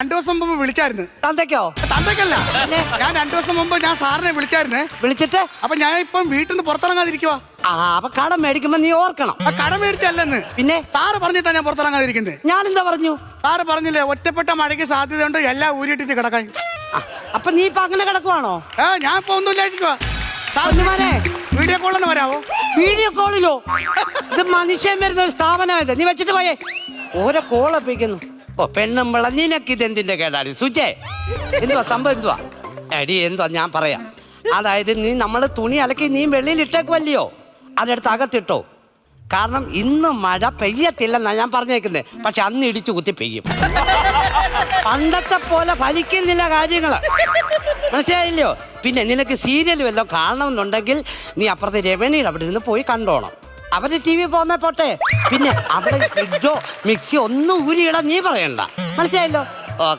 2 ദിവസം മുമ്പ് വിളിച്ചായിരുന്നു. തന്തയ്ക്കോ? തന്തയ്ക്കല്ല, ഞാൻ 2 ദിവസം മുമ്പ് ഞാൻ സാറിനെ വിളിച്ചായിരുന്നേ. വിളിച്ചിട്ട് അപ്പൊ ഞാൻ ഇപ്പം വീട്ടിൽ നിന്ന് പുറത്തിറങ്ങാതിരിക്കുവാ. അപ്പൊ കടം മേടിക്കുമ്പോ നീ ഓർക്കണം. കട മേടിച്ചല്ലെന്ന് പിന്നെ സാറ് പറഞ്ഞിട്ടാ ഞാൻ പുറത്തിറങ്ങാതിരിക്കുന്നത്. ഞാൻ എന്താ പറഞ്ഞു? സാറ് പറഞ്ഞില്ലേ ഒറ്റപ്പെട്ട മഴയ്ക്ക് സാധ്യതയുണ്ട്, എല്ലാം ഊരിട്ടിട്ട് കിടക്കാൻ. അപ്പൊ നീ ഇപ്പൊ അങ്ങനെ കിടക്കുവാണോ? ഞാൻ ഇപ്പൊ ഒന്നുമില്ലായിരിക്കുവാ. സാറിന് വീഡിയോ കോളിന് വരാവോ? വീഡിയോ കോളിലോ? ഇത് മനുഷ്യൻ വരുന്ന ഒരു സ്ഥാപനമായത്. നീ വെച്ചിട്ട് പോയേ. ഓരോ കോളപ്പിക്കുന്നു. ഓ പെണ്ണുമ്പള നിനക്ക് ഇതെന്തിന്റെ കേടാടി സുജേ? എന്തുവാ സംഭവം? എന്തുവാ എടി? എന്തുവാ ഞാൻ പറയാം. അതായത് നീ നമ്മൾ തുണി അലക്കി നീ വെളിയിൽ ഇട്ടേക്കുവല്ലയോ, അതെടുത്ത് അകത്തിട്ടോ. കാരണം ഇന്ന് മഴ പെയ്യത്തില്ലെന്നാ ഞാൻ പറഞ്ഞേക്കുന്നത്. പക്ഷെ അന്ന് ഇടിച്ചു കുത്തി പെയ്യും. പണ്ടത്തെ പോലെ ഫലിക്കുന്നില്ല കാര്യങ്ങള്, മനസ്സിലായില്ലയോ? പിന്നെ നിനക്ക് സീരിയൽ വല്ലതും കാണണമെന്നുണ്ടെങ്കിൽ നീ അപ്പുറത്തെ രമണിയുടെ അവിടെ നിന്ന് പോയി കണ്ടോണം. അവര് TV പോന്നെ പോട്ടെ. പിന്നെ അവിടെ ഫ്രിഡ്ജോ മിക്സിയോ ഒന്നും ഊരിയിടാൻ നീ പറയണ്ട, മനസ്സിലായല്ലോ?